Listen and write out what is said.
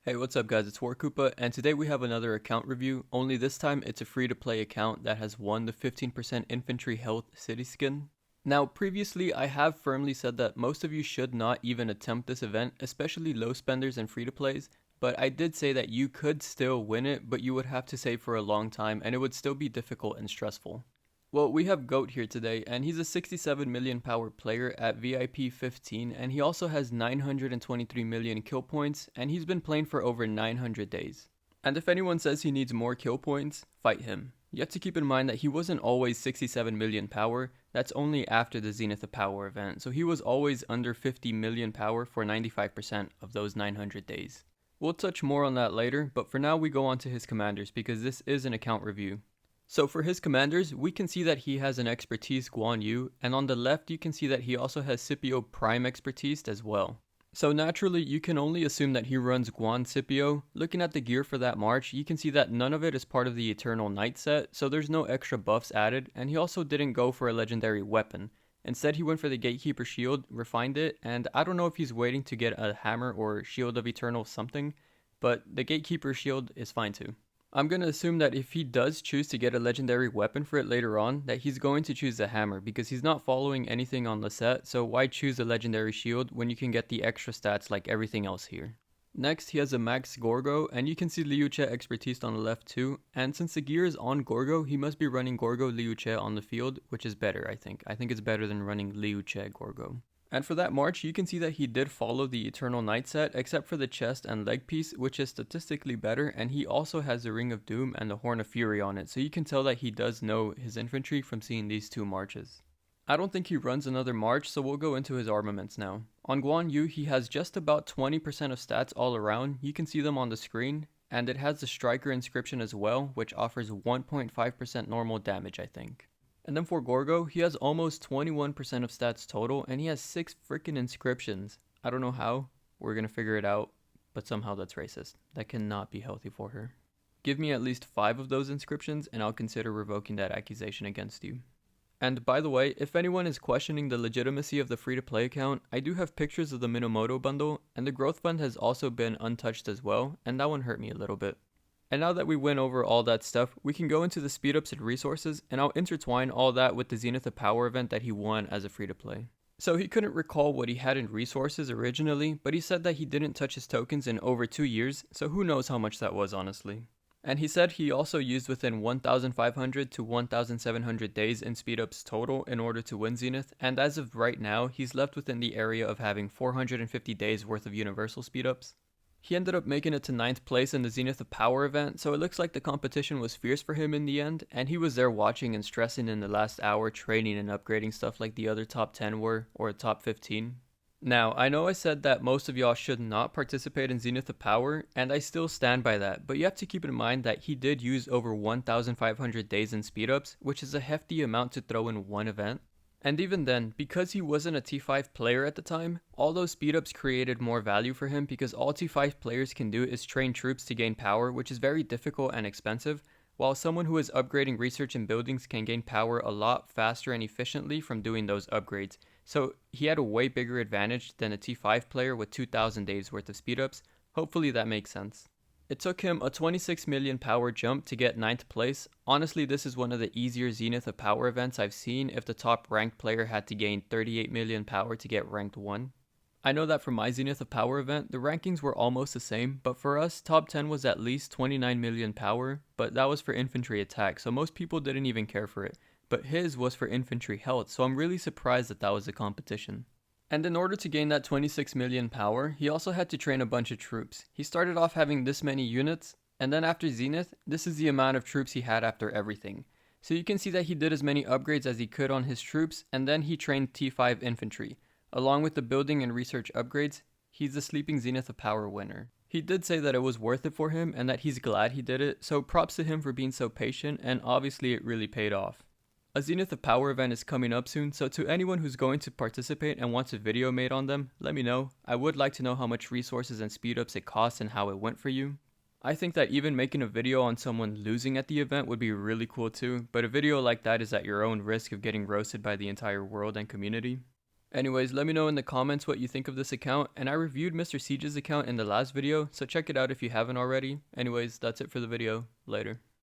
Hey, what's up guys, it's Warkoopa, and today we have another account review, only this time it's a free-to-play account that has won the 15% Infantry Health City skin. Now, previously I have firmly said that most of you should not even attempt this event, especially low spenders and free-to-plays, but I did say that you could still win it, but you would have to save for a long time and it would still be difficult and stressful. Well, we have Goat here today, and he's a 67 million power player at VIP 15, and he also has 923 million kill points, and he's been playing for over 900 days. And if anyone says he needs more kill points, fight him. You have to keep in mind that he wasn't always 67 million power, that's only after the Zenith of Power event, so he was always under 50 million power for 95% of those 900 days. We'll touch more on that later, but for now we go on to his commanders because this is an account review. So for his commanders, we can see that he has an expertise Guan Yu, and on the left you can see that he also has Scipio Prime expertise as well. So naturally you can only assume that he runs Guan Scipio. Looking at the gear for that march, you can see that none of it is part of the Eternal Knight set, so there's no extra buffs added, and he also didn't go for a legendary weapon. Instead he went for the Gatekeeper shield, refined it, and I don't know if he's waiting to get a hammer or Shield of Eternal something, but the Gatekeeper shield is fine too. I'm going to assume that if he does choose to get a legendary weapon for it later on, that he's going to choose the hammer because he's not following anything on the set, so why choose a legendary shield when you can get the extra stats like everything else here. Next, he has a max Gorgo, and you can see Liu Che expertise on the left too, and since the gear is on Gorgo, he must be running Gorgo Liu Che on the field, which is better I think. I think it's better than running Liu Che Gorgo. And for that march, you can see that he did follow the Eternal Knight set, except for the chest and leg piece, which is statistically better, and he also has the Ring of Doom and the Horn of Fury on it, so you can tell that he does know his infantry from seeing these two marches. I don't think he runs another march, so we'll go into his armaments now. On Guan Yu, he has just about 20% of stats all around, you can see them on the screen, and it has the Striker inscription as well, which offers 1.5% normal damage I think. And then for Gorgo, he has almost 21% of stats total, and he has 6 freaking inscriptions. I don't know how, we're gonna figure it out, but somehow that's racist. That cannot be healthy for her. Give me at least 5 of those inscriptions, and I'll consider revoking that accusation against you. And by the way, if anyone is questioning the legitimacy of the free-to-play account, I do have pictures of the Minamoto bundle, and the growth fund has also been untouched as well, and that one hurt me a little bit. And now that we went over all that stuff, we can go into the speedups and resources, and I'll intertwine all that with the Zenith of Power event that he won as a free-to-play. So he couldn't recall what he had in resources originally, but he said that he didn't touch his tokens in over 2 years, so who knows how much that was honestly. And he said he also used within 1,500 to 1,700 days in speedups total in order to win Zenith, and as of right now, he's left within the area of having 450 days worth of universal speedups. He ended up making it to 9th place in the Zenith of Power event, so it looks like the competition was fierce for him in the end, and he was there watching and stressing in the last hour, training and upgrading stuff like the other top 10 were, or top 15. Now, I know I said that most of y'all should not participate in Zenith of Power, and I still stand by that, but you have to keep in mind that he did use over 1,500 days in speedups, which is a hefty amount to throw in one event. And even then, because he wasn't a T5 player at the time, all those speedups created more value for him because all T5 players can do is train troops to gain power, which is very difficult and expensive, while someone who is upgrading research and buildings can gain power a lot faster and efficiently from doing those upgrades. So he had a way bigger advantage than a T5 player with 2,000 days worth of speedups. Hopefully that makes sense. It took him a 26 million power jump to get 9th place. Honestly, this is one of the easier Zenith of Power events I've seen if the top ranked player had to gain 38 million power to get ranked 1. I know that for my Zenith of Power event, the rankings were almost the same, but for us, top 10 was at least 29 million power, but that was for infantry attack, so most people didn't even care for it. But his was for infantry health, so I'm really surprised that that was the competition. And in order to gain that 26 million power, he also had to train a bunch of troops. He started off having this many units, and then after Zenith, this is the amount of troops he had after everything. So you can see that he did as many upgrades as he could on his troops, and then he trained T5 infantry. Along with the building and research upgrades, he's the sleeping Zenith of Power winner. He did say that it was worth it for him and that he's glad he did it, so props to him for being so patient, and obviously it really paid off. A Zenith of Power event is coming up soon, so to anyone who's going to participate and wants a video made on them, let me know. I would like to know how much resources and speedups it costs and how it went for you. I think that even making a video on someone losing at the event would be really cool too, but a video like that is at your own risk of getting roasted by the entire world and community. Anyways, let me know in the comments what you think of this account, and I reviewed Mr. Siege's account in the last video, so check it out if you haven't already. Anyways, that's it for the video. Later.